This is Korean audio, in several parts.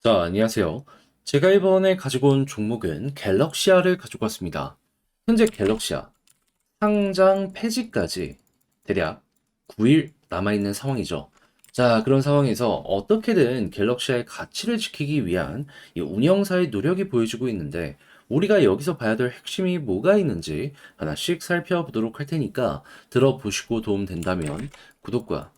자, 안녕하세요. 제가 이번에 가지고 온 종목은 갤럭시아를 가지고 왔습니다. 현재 갤럭시아 상장 폐지까지 대략 9일 남아있는 상황이죠. 자, 그런 상황에서 어떻게든 갤럭시아의 가치를 지키기 위한 이 운영사의 노력이 보여지고 있는데, 우리가 여기서 봐야 될 핵심이 뭐가 있는지 하나씩 살펴보도록 할 테니까 들어보시고 도움 된다면 구독과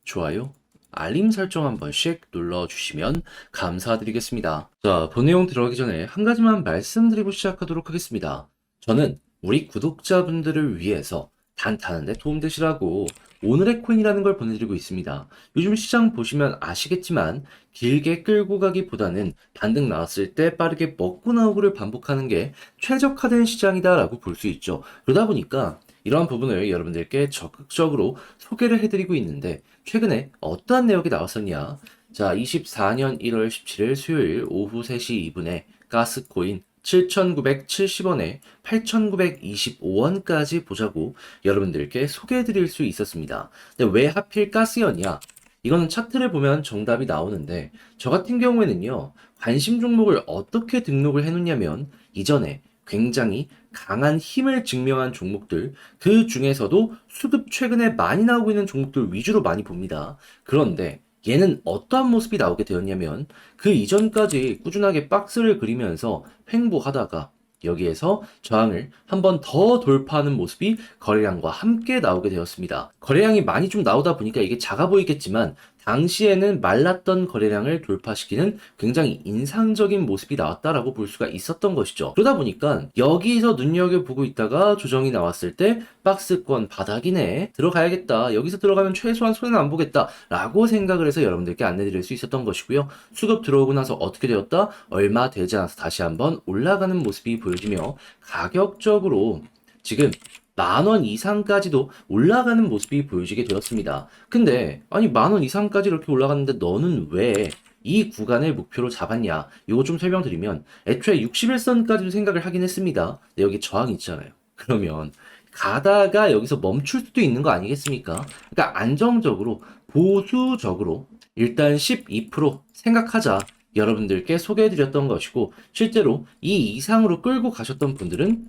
좋아요, 알림 설정 한 번씩 눌러주시면 감사드리겠습니다. 자, 본 내용 들어가기 전에 한 가지만 말씀드리고 시작하도록 하겠습니다. 저는 우리 구독자분들을 위해서 단타하는데 도움되시라고 오늘의 코인이라는 걸 보내드리고 있습니다. 요즘 시장 보시면 아시겠지만 길게 끌고 가기보다는 반등 나왔을 때 빠르게 먹고 나오고를 반복하는 게 최적화된 시장이다라고 볼 수 있죠. 그러다 보니까 이러한 부분을 여러분들께 적극적으로 소개를 해드리고 있는데, 최근에 어떠한 내역이 나왔었냐? 자, 24년 1월 17일 수요일 오후 3시 2분에 가스코인 7,970원에 8,925원까지 보자고 여러분들께 소개해 드릴 수 있었습니다. 근데 왜 하필 가스였냐? 이거는 차트를 보면 정답이 나오는데, 저 같은 경우에는요, 관심 종목을 어떻게 등록을 해 놓냐면, 이전에 굉장히 강한 힘을 증명한 종목들, 그 중에서도 수급 최근에 많이 나오고 있는 종목들 위주로 많이 봅니다. 그런데 얘는 어떠한 모습이 나오게 되었냐면, 그 이전까지 꾸준하게 박스를 그리면서 횡보하다가 여기에서 저항을 한 번 더 돌파하는 모습이 거래량과 함께 나오게 되었습니다. 거래량이 많이 좀 나오다 보니까 이게 작아 보이겠지만, 당시에는 말랐던 거래량을 돌파시키는 굉장히 인상적인 모습이 나왔다라고 볼 수가 있었던 것이죠. 그러다 보니까 여기서 눈여겨보고 있다가 조정이 나왔을 때 박스권 바닥이네, 들어가야겠다, 여기서 들어가면 최소한 손해는 안 보겠다 라고 생각을 해서 여러분들께 안내드릴 수 있었던 것이고요. 수급 들어오고 나서 어떻게 되었다? 얼마 되지 않아서 다시 한번 올라가는 모습이 보여지며, 가격적으로 지금 10,000원 이상까지도 올라가는 모습이 보여지게 되었습니다. 근데 아니 10,000원 이상까지 이렇게 올라갔는데 너는 왜 이 구간을 목표로 잡았냐? 이거 좀 설명드리면, 애초에 61선까지도 생각을 하긴 했습니다. 근데 여기 저항이 있잖아요. 그러면 가다가 여기서 멈출 수도 있는 거 아니겠습니까? 그러니까 안정적으로, 보수적으로 일단 12% 생각하자 여러분들께 소개해드렸던 것이고, 실제로 이 이상으로 끌고 가셨던 분들은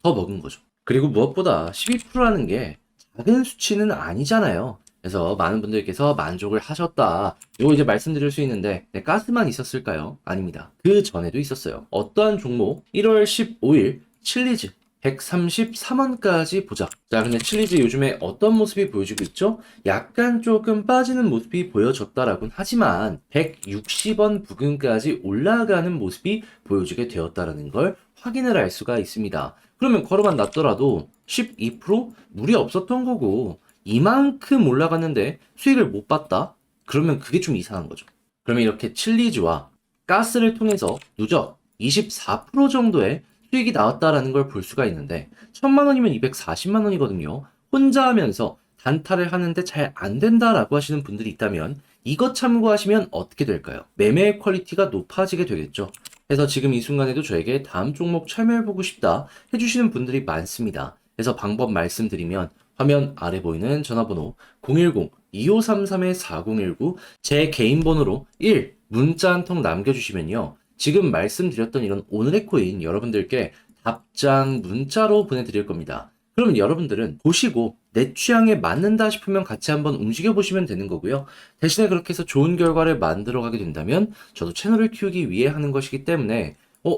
더 먹은 거죠. 그리고 무엇보다 12%라는 게 작은 수치는 아니잖아요. 그래서 많은 분들께서 만족을 하셨다, 이거 이제 말씀드릴 수 있는데, 네, 가스만 있었을까요? 아닙니다. 그 전에도 있었어요. 어떠한 종목? 1월 15일 칠리즈 133원까지 보자. 자, 근데 칠리즈 요즘에 어떤 모습이 보여지고 있죠? 약간 조금 빠지는 모습이 보여졌다라고는 하지만 160원 부근까지 올라가는 모습이 보여지게 되었다라는 걸 확인을 할 수가 있습니다. 그러면 걸어만 놨더라도 12% 무리 없었던 거고, 이만큼 올라갔는데 수익을 못 봤다? 그러면 그게 좀 이상한 거죠. 그러면 이렇게 칠리즈와 가스를 통해서 누적 24% 정도의 수익이 나왔다라는 걸 볼 수가 있는데, 1,000만 원이면 240만 원이거든요. 혼자 하면서 단타를 하는데 잘 안 된다라고 하시는 분들이 있다면, 이것 참고하시면 어떻게 될까요? 매매의 퀄리티가 높아지게 되겠죠. 그래서 지금 이 순간에도 저에게 다음 종목 참여해보고 싶다 해주시는 분들이 많습니다. 그래서 방법 말씀드리면, 화면 아래 보이는 전화번호 010-2533-4019, 제 개인 번호로 1 문자 한 통 남겨주시면요, 지금 말씀드렸던 이런 오늘의 코인 여러분들께 답장 문자로 보내드릴 겁니다. 그러면 여러분들은 보시고 내 취향에 맞는다 싶으면 같이 한번 움직여 보시면 되는 거고요. 대신에 그렇게 해서 좋은 결과를 만들어 가게 된다면 저도 채널을 키우기 위해 하는 것이기 때문에,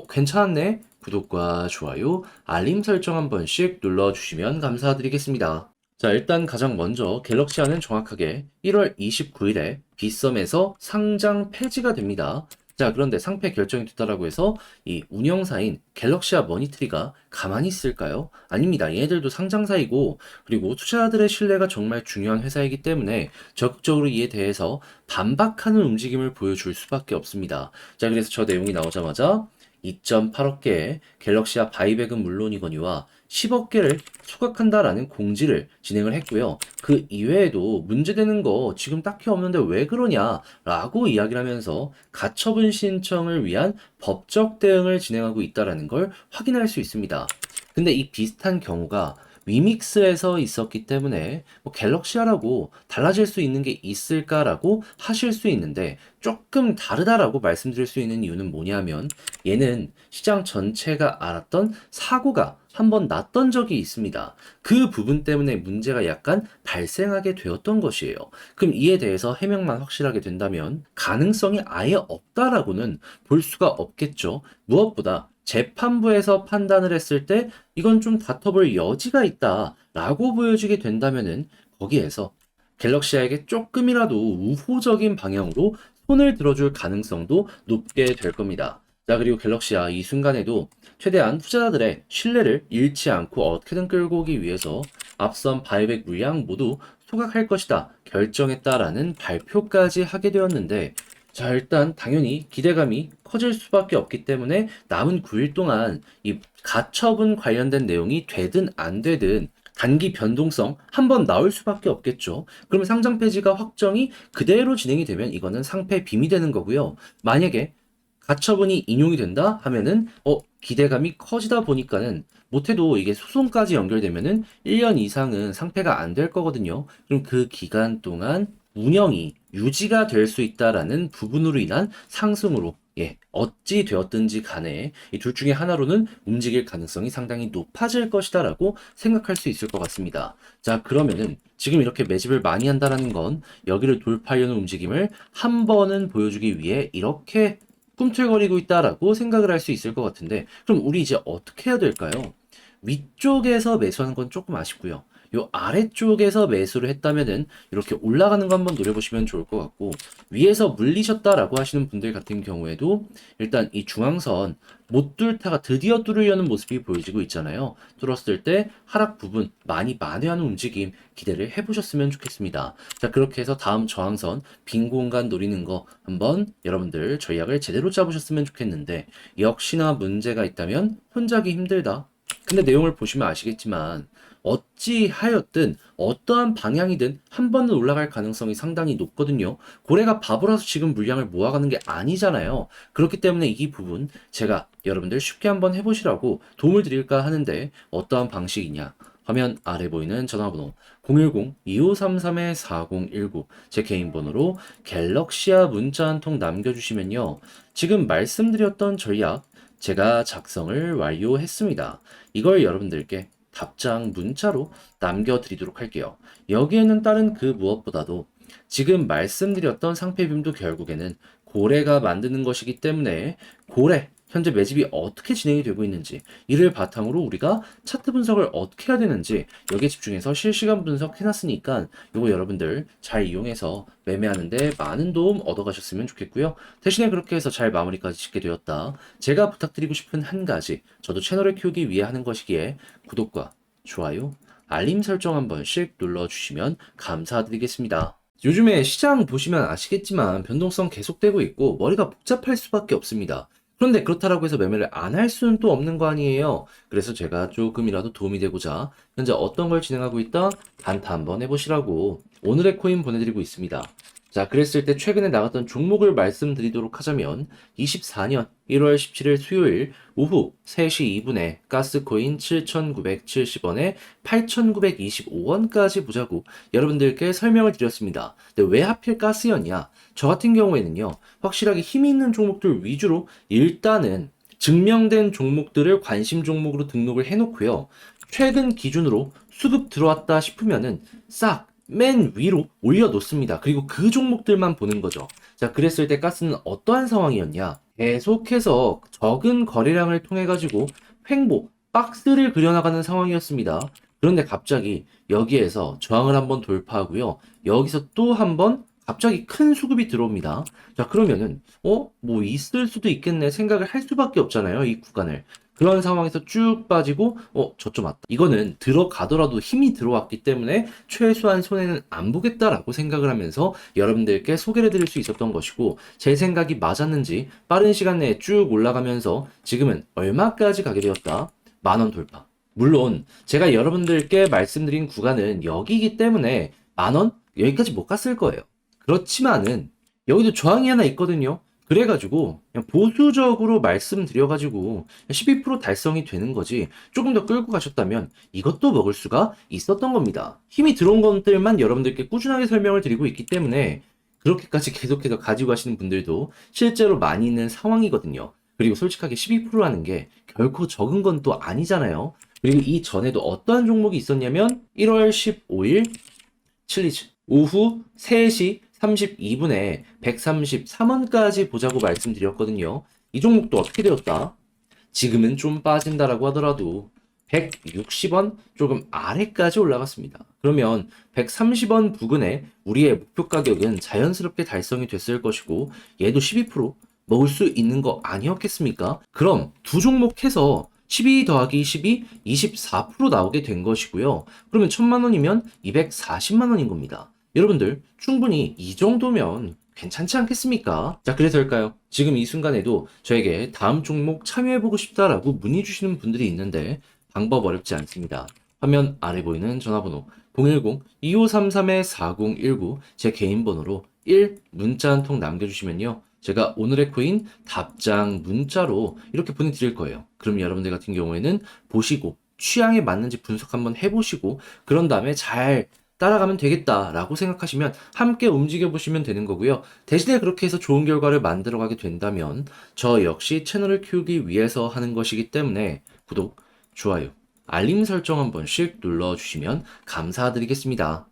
괜찮았네? 구독과 좋아요, 알림 설정 한 번씩 눌러주시면 감사드리겠습니다. 자, 일단 가장 먼저 갤럭시아는 정확하게 1월 29일에 빗썸에서 상장 폐지가 됩니다. 자, 그런데 상패 결정이 됐다라고 해서 이 운영사인 갤럭시아 머니트리가 가만히 있을까요? 아닙니다. 얘네들도 상장사이고, 그리고 투자자들의 신뢰가 정말 중요한 회사이기 때문에 적극적으로 이에 대해서 반박하는 움직임을 보여줄 수밖에 없습니다. 자, 그래서 저 내용이 나오자마자 2.8억 개의 갤럭시아 바이백은 물론이거니와 10억 개를 소각한다라는 공지를 진행을 했고요. 그 이외에도 문제되는 거 지금 딱히 없는데 왜 그러냐 라고 이야기를 하면서 가처분 신청을 위한 법적 대응을 진행하고 있다는 걸 확인할 수 있습니다. 근데 이 비슷한 경우가 위믹스에서 있었기 때문에 뭐 갤럭시아라고 달라질 수 있는 게 있을까라고 하실 수 있는데 조금 다르다라고 말씀드릴 수 있는 이유는 뭐냐면 얘는 시장 전체가 알았던 사고가 한번 났던 적이 있습니다. 그 부분 때문에 문제가 약간 발생하게 되었던 것이에요. 그럼 이에 대해서 해명만 확실하게 된다면 가능성이 아예 없다라고는 볼 수가 없겠죠. 무엇보다 재판부에서 판단을 했을 때 이건 좀 다퉈볼 여지가 있다라고 보여지게 된다면은 거기에서 갤럭시아에게 조금이라도 우호적인 방향으로 손을 들어줄 가능성도 높게 될 겁니다. 자, 그리고 갤럭시아 이 순간에도 최대한 투자자들의 신뢰를 잃지 않고 어떻게든 끌고 오기 위해서 앞선 바이백 물량 모두 소각할 것이다 결정했다라는 발표까지 하게 되었는데 자, 일단 당연히 기대감이 커질 수밖에 없기 때문에 남은 9일 동안 이 가처분 관련된 내용이 되든 안 되든 단기 변동성 한번 나올 수밖에 없겠죠. 그러면 상장 폐지가 확정이 그대로 진행이 되면 이거는 상패 빔이 되는 거고요. 만약에 가처분이 인용이 된다 하면은 기대감이 커지다 보니까는 못해도 이게 소송까지 연결되면은 1년 이상은 상패가 안 될 거거든요. 그럼 그 기간 동안 운영이 유지가 될 수 있다라는 부분으로 인한 상승으로 어찌 되었든지 간에 이 둘 중에 하나로는 움직일 가능성이 상당히 높아질 것이다라고 생각할 수 있을 것 같습니다. 자, 그러면은 지금 이렇게 매집을 많이 한다라는 건 여기를 돌파하려는 움직임을 한 번은 보여주기 위해 이렇게 꿈틀거리고 있다라고 생각을 할 수 있을 것 같은데 그럼 우리 이제 어떻게 해야 될까요? 위쪽에서 매수하는 건 조금 아쉽고요. 요 아래쪽에서 매수를 했다면은 이렇게 올라가는 거 한번 노려보시면 좋을 것 같고 위에서 물리셨다라고 하시는 분들 같은 경우에도 일단 이 중앙선 못 뚫다가 드디어 뚫으려는 모습이 보여지고 있잖아요. 뚫었을 때 하락 부분 많이 만회하는 움직임 기대를 해보셨으면 좋겠습니다. 자, 그렇게 해서 다음 저항선 빈 공간 노리는 거 한번 여러분들 전략을 제대로 짜보셨으면 좋겠는데 역시나 문제가 있다면 혼자기 힘들다. 근데 내용을 보시면 아시겠지만 어찌하였든 어떠한 방향이든 한 번은 올라갈 가능성이 상당히 높거든요. 고래가 바보라서 지금 물량을 모아가는 게 아니잖아요. 그렇기 때문에 이 부분 제가 여러분들 쉽게 한번 해보시라고 도움을 드릴까 하는데 어떠한 방식이냐. 화면 아래 보이는 전화번호 010-2533-4019 제 개인 번호로 갤럭시아 문자 한 통 남겨주시면요. 지금 말씀드렸던 전략 제가 작성을 완료했습니다. 이걸 여러분들께 답장 문자로 남겨드리도록 할게요. 여기에는 다른 그 무엇보다도 지금 말씀드렸던 상패빔도 결국에는 고래가 만드는 것이기 때문에 고래, 현재 매집이 어떻게 진행이 되고 있는지 이를 바탕으로 우리가 차트 분석을 어떻게 해야 되는지 여기에 집중해서 실시간 분석해놨으니까 이거 여러분들 잘 이용해서 매매하는데 많은 도움 얻어가셨으면 좋겠고요. 대신에 그렇게 해서 잘 마무리까지 짓게 되었다. 제가 부탁드리고 싶은 한 가지 저도 채널을 키우기 위해 하는 것이기에 구독과 좋아요, 알림 설정 한 번씩 눌러주시면 감사드리겠습니다. 요즘에 시장 보시면 아시겠지만 변동성 계속되고 있고 머리가 복잡할 수밖에 없습니다. 그런데 그렇다라고 해서 매매를 안 할 수는 또 없는 거 아니에요. 그래서 제가 조금이라도 도움이 되고자 현재 어떤 걸 진행하고 있다? 단타 한번 해보시라고 오늘의 코인 보내드리고 있습니다. 자, 그랬을 때 최근에 나갔던 종목을 말씀드리도록 하자면 24년 1월 17일 수요일 오후 3시 2분에 가스코인 7,970원에 8,925원까지 보자고 여러분들께 설명을 드렸습니다. 근데 왜 하필 가스였냐? 저 같은 경우에는요, 확실하게 힘이 있는 종목들 위주로 일단은 증명된 종목들을 관심 종목으로 등록을 해놓고요. 최근 기준으로 수급 들어왔다 싶으면은 싹 맨 위로 올려놓습니다. 그리고 그 종목들만 보는 거죠. 자, 그랬을 때 가스는 어떠한 상황이었냐? 계속해서 적은 거래량을 통해 가지고 횡보, 박스를 그려나가는 상황이었습니다. 그런데 갑자기 여기에서 저항을 한번 돌파하고요. 여기서 또 한번 갑자기 큰 수급이 들어옵니다. 자, 그러면은 뭐 있을 수도 있겠네 생각을 할 수밖에 없잖아요. 이 구간을. 그런 상황에서 쭉 빠지고 저쪽 맞다. 이거는 들어가더라도 힘이 들어왔기 때문에 최소한 손해는 안 보겠다라고 생각을 하면서 여러분들께 소개를 드릴 수 있었던 것이고 제 생각이 맞았는지 빠른 시간 내에 쭉 올라가면서 지금은 얼마까지 가게 되었다? 10,000원 돌파. 물론 제가 여러분들께 말씀드린 구간은 여기이기 때문에 10,000원 여기까지 못 갔을 거예요. 그렇지만은 여기도 저항이 하나 있거든요. 그래가지고 그냥 보수적으로 말씀드려가지고 12% 달성이 되는 거지 조금 더 끌고 가셨다면 이것도 먹을 수가 있었던 겁니다. 힘이 들어온 것들만 여러분들께 꾸준하게 설명을 드리고 있기 때문에 그렇게까지 계속해서 가지고 가시는 분들도 실제로 많이 있는 상황이거든요. 그리고 솔직하게 12%라는 게 결코 적은 건 또 아니잖아요. 그리고 이 전에도 어떠한 종목이 있었냐면 1월 15일 칠리즈 오후 3시 32분에 133원까지 보자고 말씀드렸거든요. 이 종목도 어떻게 되었다? 지금은 좀 빠진다라고 하더라도 160원 조금 아래까지 올라갔습니다. 그러면 130원 부근에 우리의 목표 가격은 자연스럽게 달성이 됐을 것이고 얘도 12% 먹을 수 있는 거 아니었겠습니까? 그럼 두 종목 해서 12 더하기 12, 24% 나오게 된 것이고요. 그러면 1000만 원이면 240만 원인 겁니다. 여러분들 충분히 이 정도면 괜찮지 않겠습니까? 자, 그래서일까요? 지금 이 순간에도 저에게 다음 종목 참여해보고 싶다라고 문의 주시는 분들이 있는데 방법 어렵지 않습니다. 화면 아래 보이는 전화번호 010-2533-4019 제 개인 번호로 1 문자 한 통 남겨주시면요. 제가 오늘의 코인 답장 문자로 이렇게 보내드릴 거예요. 그럼 여러분들 같은 경우에는 보시고 취향에 맞는지 분석 한번 해보시고 그런 다음에 잘 따라가면 되겠다라고 생각하시면 함께 움직여 보시면 되는 거고요. 대신에 그렇게 해서 좋은 결과를 만들어 가게 된다면 저 역시 채널을 키우기 위해서 하는 것이기 때문에 구독, 좋아요, 알림 설정 한 번씩 눌러주시면 감사드리겠습니다.